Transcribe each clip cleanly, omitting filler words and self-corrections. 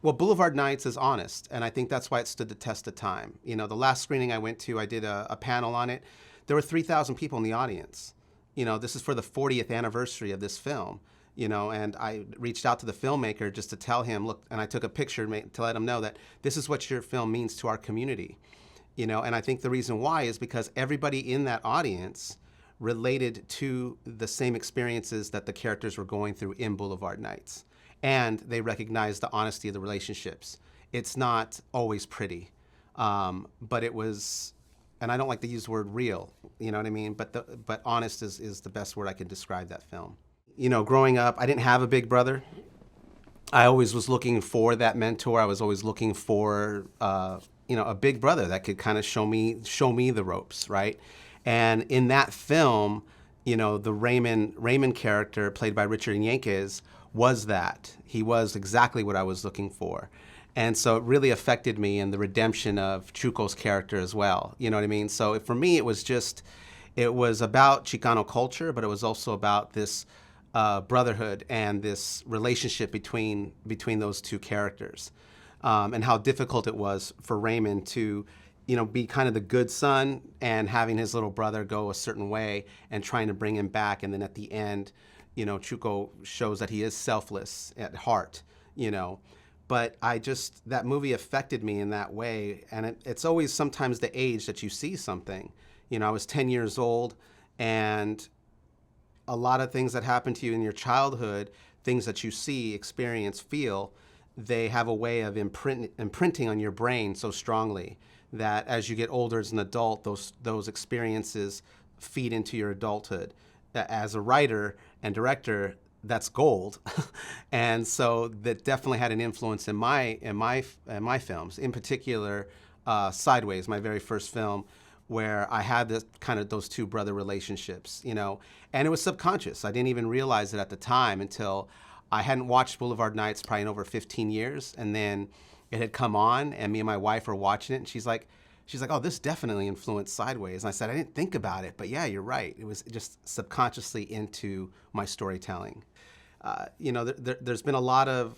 Well, Boulevard Nights is honest, and I think that's why it stood the test of time. You know, the last screening I went to, I did a panel on it. There were 3,000 people in the audience. You know, this is for the 40th anniversary of this film. You know, and I reached out to the filmmaker just to tell him, look, and I took a picture to let him know that this is what your film means to our community. You know, and I think the reason why is because everybody in that audience related to the same experiences that the characters were going through in Boulevard Nights. And they recognized the honesty of the relationships. It's not always pretty, but it was, and I don't like to use the word real, you know what I mean? But honest is the best word I can describe that film. You know, growing up, I didn't have a big brother. I always was looking for that mentor. I was always looking for, you know, a big brother that could kind of show me the ropes, right? And in that film, you know, the Raymond character played by Richard Yankees was that. He was exactly what I was looking for. And so it really affected me in the redemption of Chuco's character as well. You know what I mean? So for me, it was about Chicano culture, but it was also about this brotherhood and this relationship between those two characters, and how difficult it was for Raymond to, you know, be kind of the good son and having his little brother go a certain way and trying to bring him back. And then at the end, you know, Chuco shows that he is selfless at heart, you know. But that movie affected me in that way. And it's always sometimes the age that you see something. You know, I was 10 years old, and a lot of things that happen to you in your childhood, things that you see, experience, feel, they have a way of imprinting on your brain so strongly that as you get older as an adult, those experiences feed into your adulthood. As a writer and director, that's gold. And so that definitely had an influence in my films. In particular, Sideways, my very first film, where I had those two brother relationships, you know, and it was subconscious. I didn't even realize it at the time until I hadn't watched Boulevard Nights probably in over 15 years, and then it had come on, and me and my wife were watching it, and she's like, oh, this definitely influenced Sideways. And I said, I didn't think about it, but yeah, you're right. It was just subconsciously into my storytelling. You know, there's been a lot of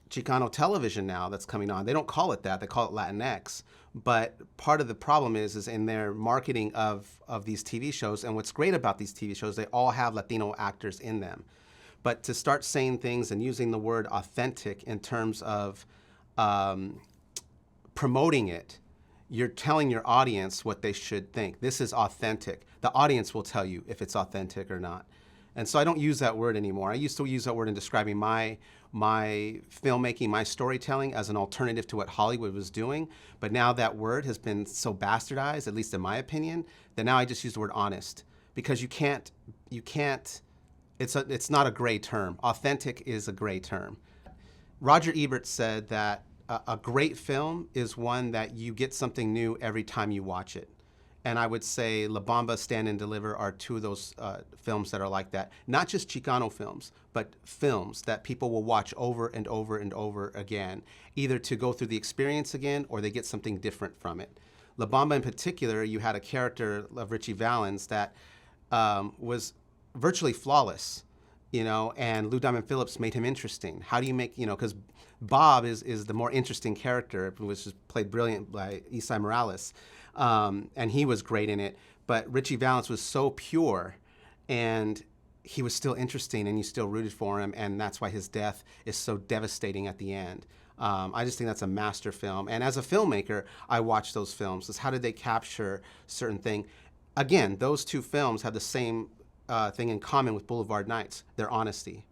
Chicano television now that's coming on. They don't call it that, they call it Latinx. But part of the problem is in their marketing of these TV shows, and what's great about these TV shows, they all have Latino actors in them. But to start saying things and using the word authentic in terms of promoting it, you're telling your audience what they should think. This is authentic. The audience will tell you if it's authentic or not. And so I don't use that word anymore. I used to use that word in describing my filmmaking, my storytelling as an alternative to what Hollywood was doing. But now that word has been so bastardized, at least in my opinion, that now I just use the word honest, because you can't, it's not a gray term. Authentic is a gray term. Roger Ebert said that a great film is one that you get something new every time you watch it. And I would say La Bamba, Stand and Deliver are two of those films that are like that. Not just Chicano films, but films that people will watch over and over and over again, either to go through the experience again or they get something different from it. La Bamba in particular, you had a character of Richie Valens that was virtually flawless, you know, and Lou Diamond Phillips made him interesting. How do you make, you know, because Bob is the more interesting character, which was played brilliant by Isai Morales. And he was great in it, but Richie Valens was so pure, and he was still interesting, and you still rooted for him, and that's why his death is so devastating at the end. I just think that's a master film, and as a filmmaker, I watch those films. How did they capture certain thing? Again, those two films have the same thing in common with Boulevard Nights, their honesty.